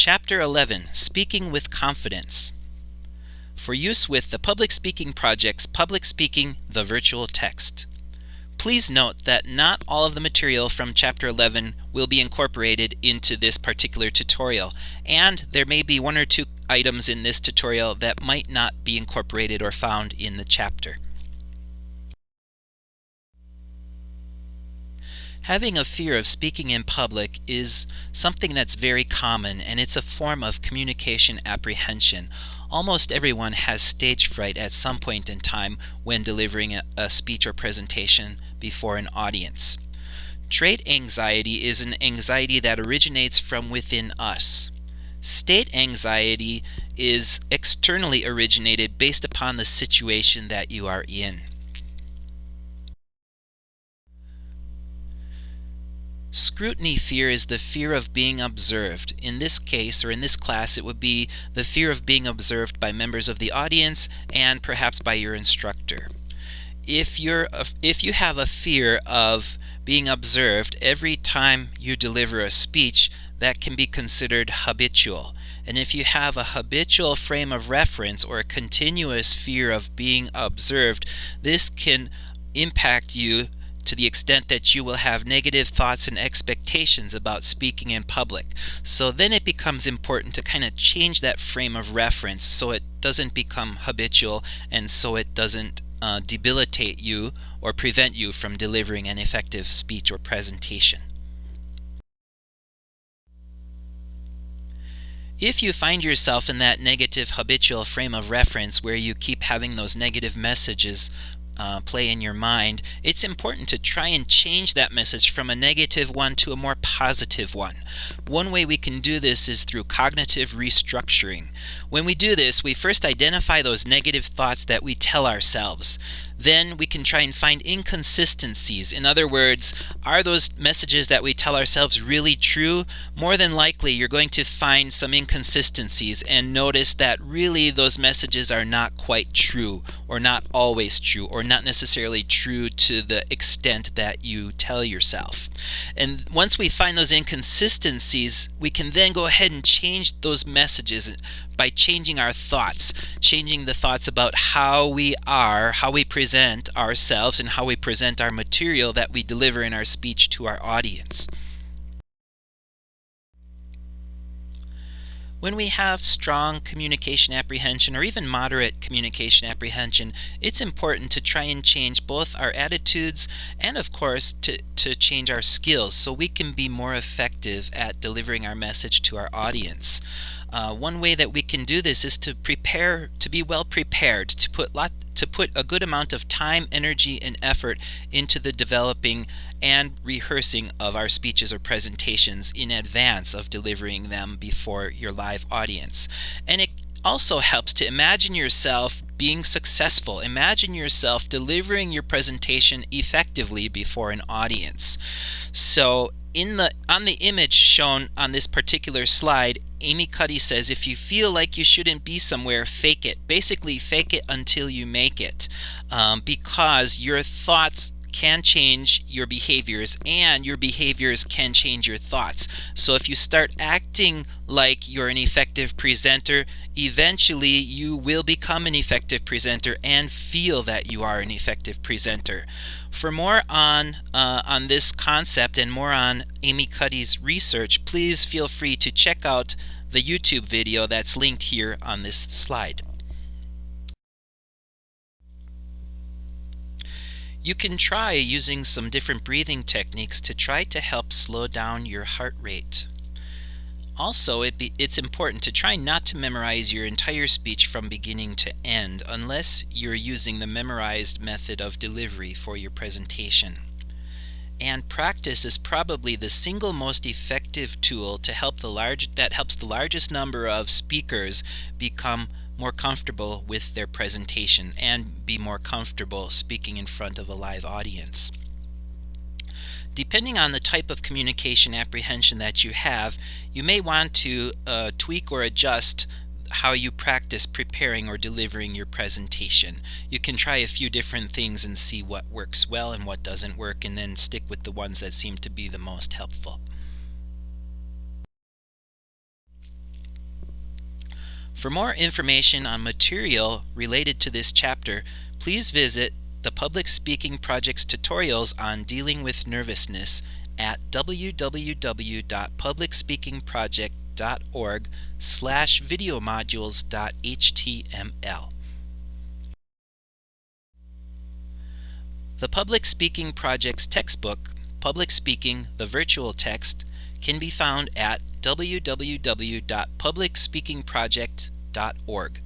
Chapter 11, Speaking with Confidence. For use with the Public Speaking Project's Public Speaking, the Virtual Text. Please note that not all of the material from Chapter 11 will be incorporated into this particular tutorial, and there may be one or two items in this tutorial that might not be incorporated or found in the chapter. Having a fear of speaking in public is something that's very common, and it's a form of communication apprehension. Almost everyone has stage fright at some point in time when delivering a speech or presentation before an audience. Trait anxiety is an anxiety that originates from within us. State anxiety is externally originated based upon the situation that you are in. Scrutiny fear is the fear of being observed. In this case, or in this class, it would be the fear of being observed by members of the audience and perhaps by your instructor. If you have a fear of being observed every time you deliver a speech, that can be considered habitual. And if you have a habitual frame of reference or a continuous fear of being observed, this can impact you to the extent that you will have negative thoughts and expectations about speaking in public. So then it becomes important to kind of change that frame of reference so it doesn't become habitual and so it doesn't debilitate you or prevent you from delivering an effective speech or presentation. If you find yourself in that negative habitual frame of reference where you keep having those negative messages play in your mind, it's important to try and change that message from a negative one to a more positive one. One way we can do this is through cognitive restructuring. When we do this, we first identify those negative thoughts that we tell ourselves. Then we can try and find inconsistencies. In other words, are those messages that we tell ourselves really true? More than likely, you're going to find some inconsistencies and notice that really those messages are not quite true, or not always true, or not necessarily true to the extent that you tell yourself. And once we find those inconsistencies, we can then go ahead and change those messages by changing our thoughts, changing the thoughts about how we are, how we present ourselves, and how we present our material that we deliver in our speech to our audience. When we have strong communication apprehension or even moderate communication apprehension, it's important to try and change both our attitudes and, of course, to change our skills so we can be more effective at delivering our message to our audience. One way that we can do this is to be well prepared, to put a good amount of time, energy, and effort into the developing and rehearsing of our speeches or presentations in advance of delivering them before your live audience. And it also helps to imagine yourself being successful. Imagine yourself delivering your presentation effectively before an audience. So on the image shown on this particular slide, Amy Cuddy says, if you feel like you shouldn't be somewhere, fake it. Basically, fake it until you make it, because your thoughts can change your behaviors and your behaviors can change your thoughts. So if you start acting like you're an effective presenter, eventually you will become an effective presenter and feel that you are an effective presenter. For more on this concept and more on Amy Cuddy's research, please feel free to check out the YouTube video that's linked here on this slide. You can try using some different breathing techniques to try to help slow down your heart rate. Also, it's important to try not to memorize your entire speech from beginning to end unless you're using the memorized method of delivery for your presentation. And practice is probably the single most effective tool to that helps the largest number of speakers become more comfortable with their presentation and be more comfortable speaking in front of a live audience. Depending on the type of communication apprehension that you have, you may want to tweak or adjust how you practice preparing or delivering your presentation. You can try a few different things and see what works well and what doesn't work, and then stick with the ones that seem to be the most helpful. For more information on material related to this chapter, please visit the Public Speaking Project's tutorials on dealing with nervousness at www.publicspeakingproject.org/videomodules.html. The Public Speaking Project's textbook, Public Speaking, the Virtual Text, can be found at www.publicspeakingproject.org.